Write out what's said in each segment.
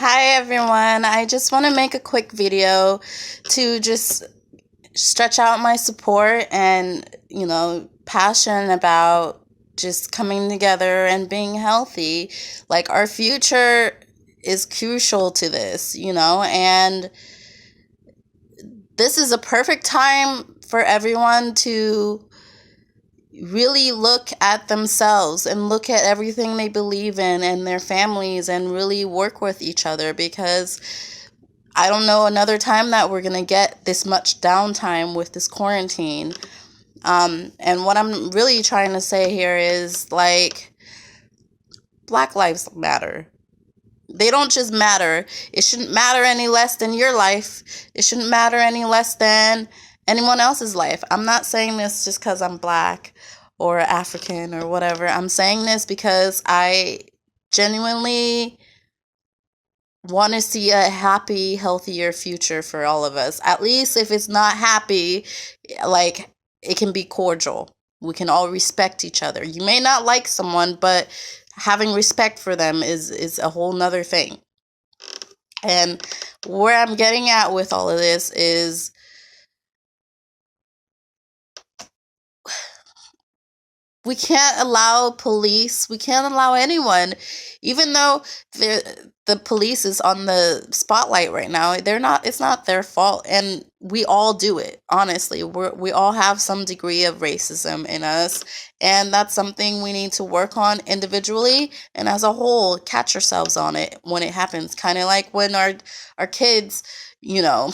Hi everyone. I just want to make a quick video to just stretch out my support and, passion about just coming together and being healthy. Like our future is crucial to this, and this is a perfect time for everyone to really look at themselves and look at everything they believe in and their families and really work with each other, because I don't know another time that we're going to get this much downtime with this quarantine. And what I'm really trying to say here is, like, Black Lives Matter. They don't just matter. It shouldn't matter any less than your life. It shouldn't matter any less than anyone else's life. I'm not saying this just because I'm Black or African or whatever. I'm saying this because I genuinely want to see a happy, healthier future for all of us. At least if it's not happy, like, it can be cordial. We can all respect each other. You may not like someone, but having respect for them is a whole nother thing. And where I'm getting at with all of this is, we can't allow police, we can't allow anyone, even though the police is on the spotlight right now. It's not their fault, and we all do it. Honestly, we all have some degree of racism in us, and that's something we need to work on individually and as a whole. Catch ourselves on it when it happens, kind of like when our kids, you know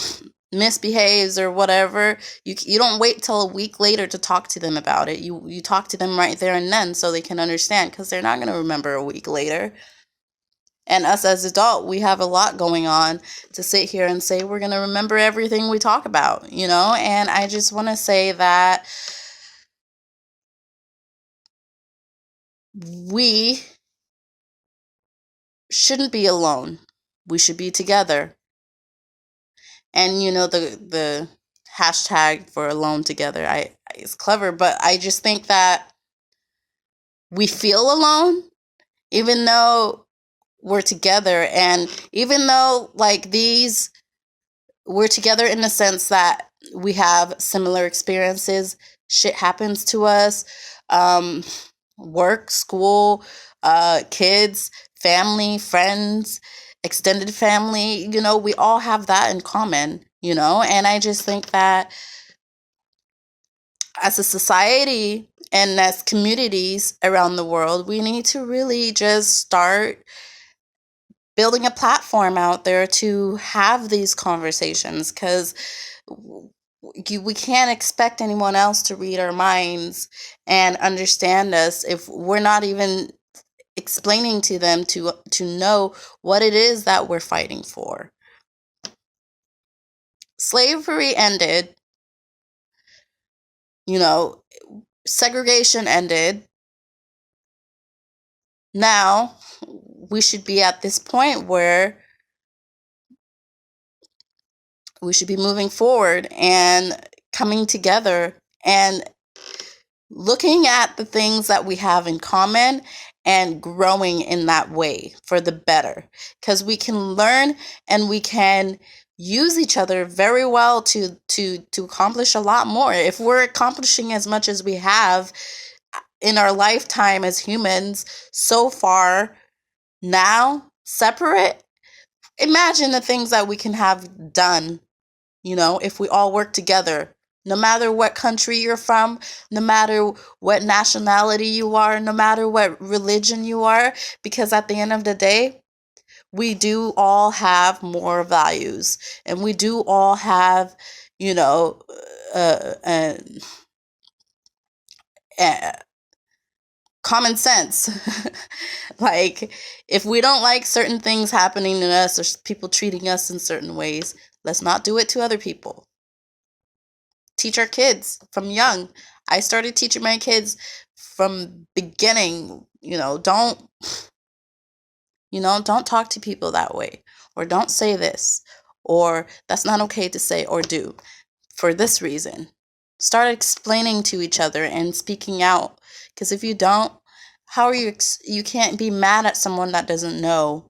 misbehaves or whatever. You don't wait till a week later to talk to them about it. You talk to them right there and then, so they can understand, because they're not going to remember a week later. And us as adult, we have a lot going on to sit here and say we're going to remember everything we talk about, and I just want to say that we shouldn't be alone. We should be together. And the hashtag for alone together, I is clever, but I just think that we feel alone even though we're together. And even though, like, we're together in the sense that we have similar experiences, shit happens to us, um work, school, kids, family, friends, extended family, we all have that in common, and I just think that as a society and as communities around the world, we need to really just start building a platform out there to have these conversations, because we can't expect anyone else to read our minds and understand us if we're not even explaining to them to know what it is that we're fighting for. Slavery ended, segregation ended. Now we should be at this point where we should be moving forward and coming together and looking at the things that we have in common and growing in that way for the better, because we can learn and we can use each other very well to accomplish a lot more. If we're accomplishing as much as we have in our lifetime as humans so far now separate, imagine the things that we can have done, if we all work together. No matter what country you're from, no matter what nationality you are, no matter what religion you are, because at the end of the day, we do all have moral values, and we do all have, you know, uh, uh, uh, common sense. Like, if we don't like certain things happening to us or people treating us in certain ways, let's not do it to other people. Teach our kids from young. I started teaching my kids from beginning, don't talk to people that way, or don't say this, or that's not okay to say or do for this reason. Start explaining to each other and speaking out, because if you don't, how are you can't be mad at someone that doesn't know.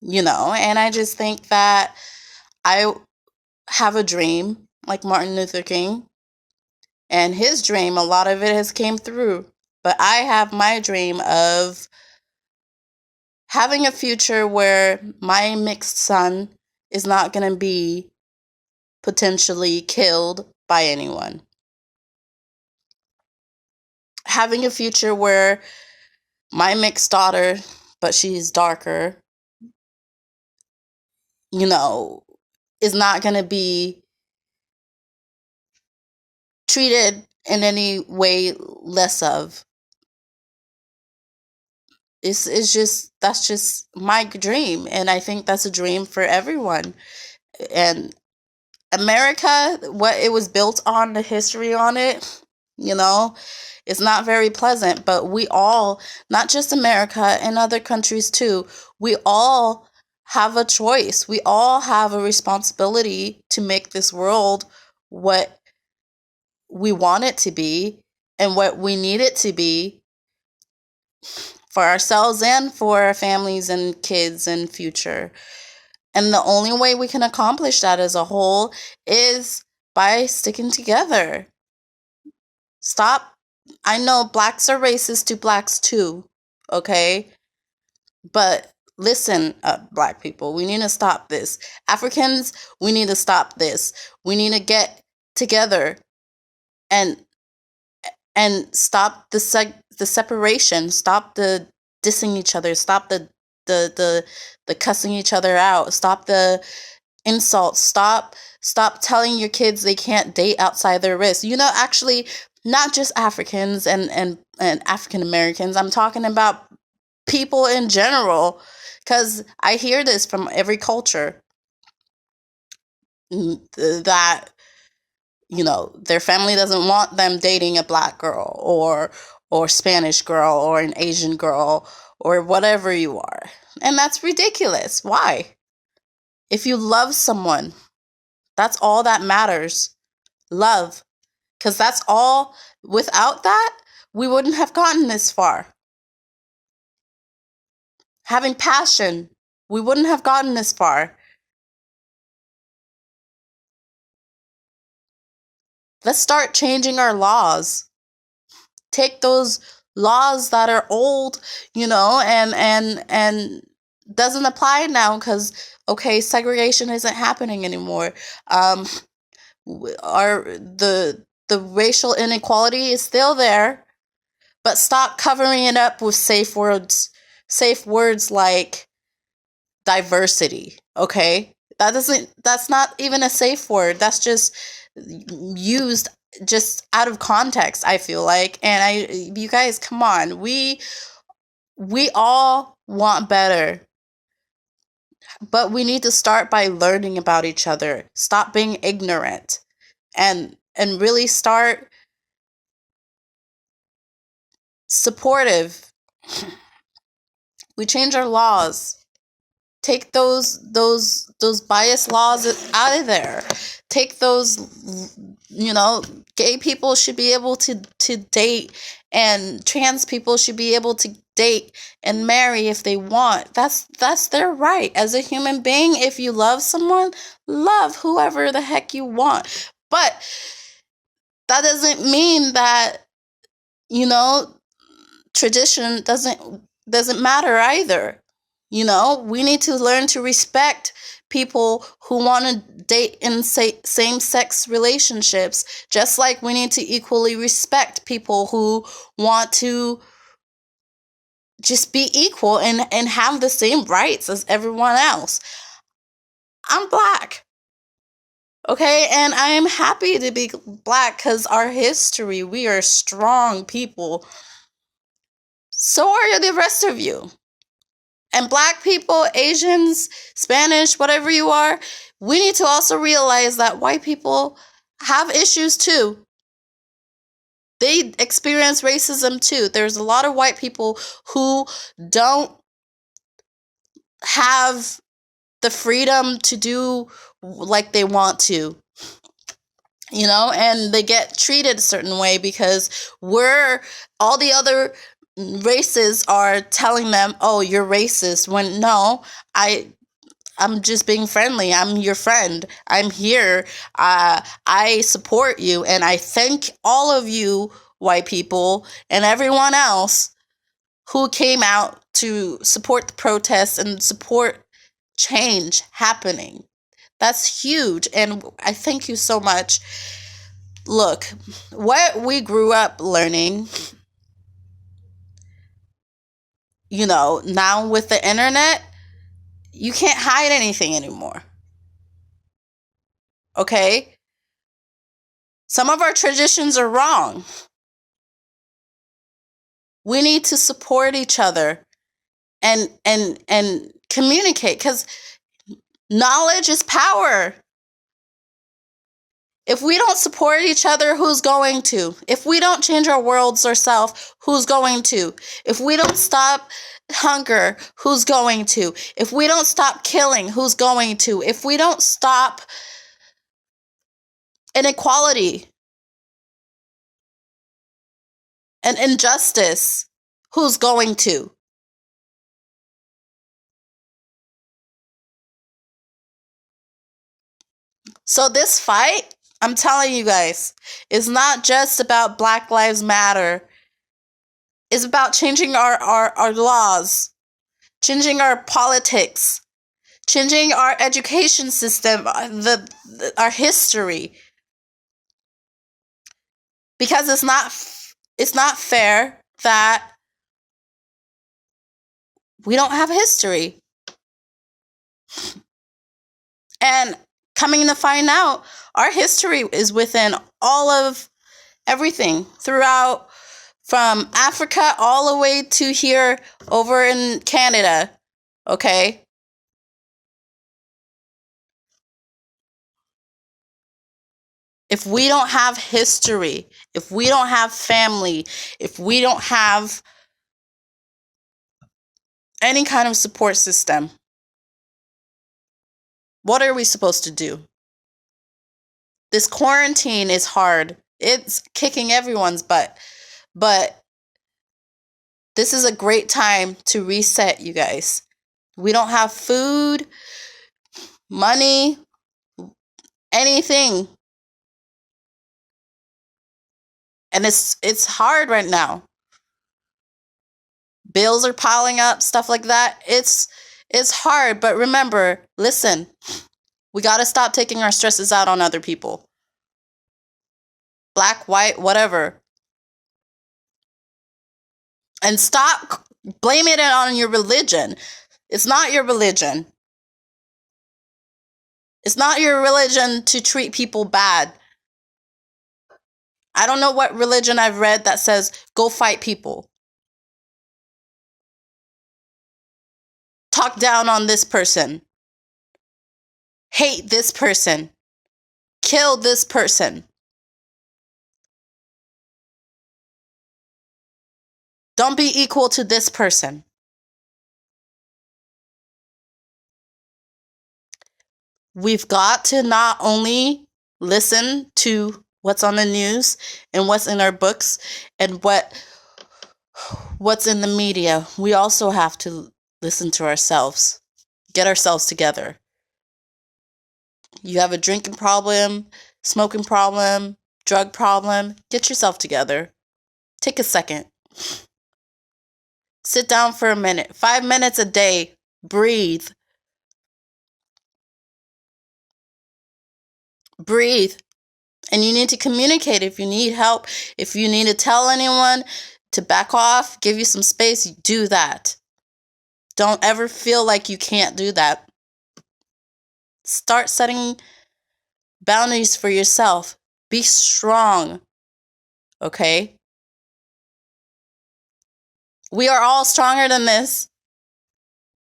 And I just think that I have a dream like Martin Luther King, and his dream, a lot of it has came through. But I have my dream of having a future where my mixed son is not going to be potentially killed by anyone. Having a future where my mixed daughter, but she's darker, is not going to be treated in any way less of. It's just, that's just my dream, and I think that's a dream for everyone. And America, what it was built on, the history on it, it's not very pleasant. But we all, not just America and other countries too, we all have a choice. We all have a responsibility to make this world what we want it to be and what we need it to be for ourselves and for our families and kids and future. And the only way we can accomplish that as a whole is by sticking together. Stop. I know blacks are racist to blacks too, okay? But listen, black people, we need to stop this. Africans, we need to stop this. We need to get together and stop the separation, stop the dissing each other, stop the cussing each other out, stop the insults, stop telling your kids they can't date outside their race. Actually, not just Africans and African Americans. I'm talking about people in general, because I hear this from every culture that their family doesn't want them dating a black girl or Spanish girl or an Asian girl or whatever you are. And that's ridiculous. Why? If you love someone, that's all that matters. Love. Because that's all. Without that, we wouldn't have gotten this far. Having passion, we wouldn't have gotten this far. Let's start changing our laws. Take those laws that are old, and doesn't apply now because, okay, segregation isn't happening anymore. The racial inequality is still there, but stop covering it up with safe words like diversity. Okay, that's not even a safe word. That's just used just out of context, I feel like. And you guys, come on, we all want better, but we need to start by learning about each other. Stop being ignorant and really start supportive. We change our laws. Take those biased laws out of there. Take those, gay people should be able to date, and trans people should be able to date and marry if they want. That's their right. As a human being, if you love someone, love whoever the heck you want. But that doesn't mean that, tradition doesn't matter either. We need to learn to respect people who want to date in same-sex relationships, just like we need to equally respect people who want to just be equal and have the same rights as everyone else. I'm black, okay? And I am happy to be black because our history, we are strong people. So are the rest of you. And black people, Asians, Spanish, whatever you are, we need to also realize that white people have issues too. They experience racism too. There's a lot of white people who don't have the freedom to do like they want to, and they get treated a certain way because all the other racists are telling them, oh, you're racist, when no, I'm just being friendly. I'm your friend. I'm here. I support you, and I thank all of you white people and everyone else who came out to support the protests and support change happening. That's huge, and I thank you so much. Look, what we grew up learning, now with the internet, you can't hide anything anymore. Okay? Some of our traditions are wrong. We need to support each other and communicate, because knowledge is power. If we don't support each other, who's going to? If we don't change our worlds ourselves, who's going to? If we don't stop hunger, who's going to? If we don't stop killing, who's going to? If we don't stop inequality and injustice, who's going to? So this fight, I'm telling you guys, is not just about Black Lives Matter. It's about changing our laws, changing our politics, changing our education system, our history. Because it's not fair that we don't have history. And coming to find out, our history is within all of everything throughout, from Africa all the way to here over in Canada. Okay? If we don't have history, if we don't have family, if we don't have any kind of support system, what are we supposed to do? This quarantine is hard. It's kicking everyone's butt. But this is a great time to reset, you guys. We don't have food, money, anything. And it's hard right now. Bills are piling up, stuff like that. It's hard, but remember, listen. We got to stop taking our stresses out on other people. Black, white, whatever. And stop blaming it on your religion. It's not your religion. It's not your religion to treat people bad. I don't know what religion I've read that says, go fight people. Talk down on this person. Hate this person. Kill this person. Don't be equal to this person. We've got to not only listen to what's on the news and what's in our books and what's in the media. We also have to listen to ourselves. Get ourselves together. You have a drinking problem, smoking problem, drug problem. Get yourself together. Take a second. Sit down for a minute. 5 minutes a day. Breathe. Breathe. And you need to communicate if you need help. If you need to tell anyone to back off, give you some space, do that. Don't ever feel like you can't do that. Start setting boundaries for yourself. Be strong. Okay? We are all stronger than this.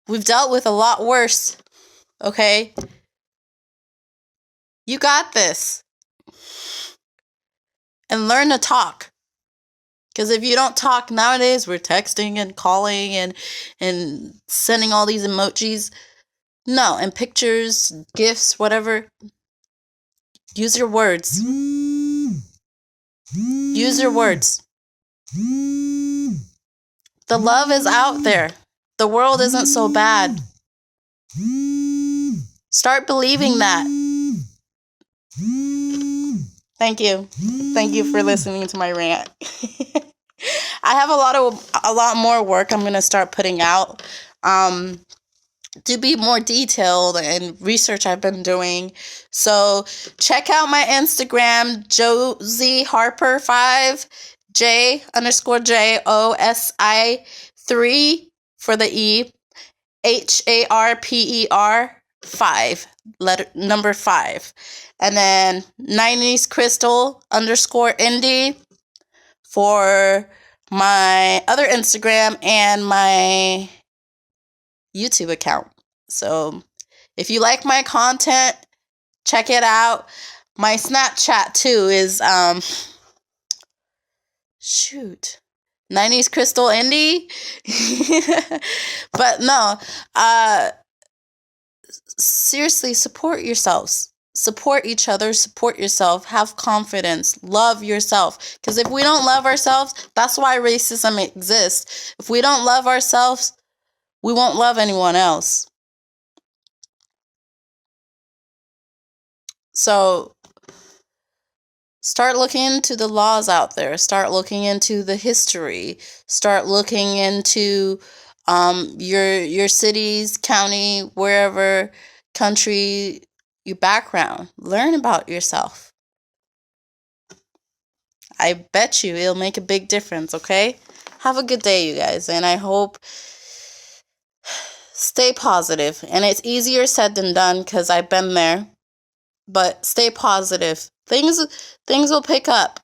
We've dealt with a lot worse. Okay? You got this. And learn to talk. Because if you don't talk nowadays, we're texting and calling and sending all these emojis. No, and pictures, gifts, whatever. Use your words. Use your words. The love is out there. The world isn't so bad. Start believing that. Thank you. Thank you for listening to my rant. I have a lot more work I'm going to start putting out. To be more detailed and research I've been doing. So check out my Instagram, Josie Harper 5, J_JOSI 3 for the E, HARPER 5, number 5. And then 90s Crystal _indie for my other Instagram and my YouTube account. So if you like my content, check it out. My Snapchat too is 90s Crystal Indie. But no, seriously, support yourselves. Support each other, support yourself, have confidence, love yourself. Because if we don't love ourselves, that's why racism exists. If we don't love ourselves, we won't love anyone else. So start looking into the laws out there. Start looking into the history. Start looking into your cities, county, wherever, country, your background. Learn about yourself. I bet you it'll make a big difference, okay? Have a good day, you guys, and I hope stay positive. And it's easier said than done because I've been there. But stay positive. Things will pick up.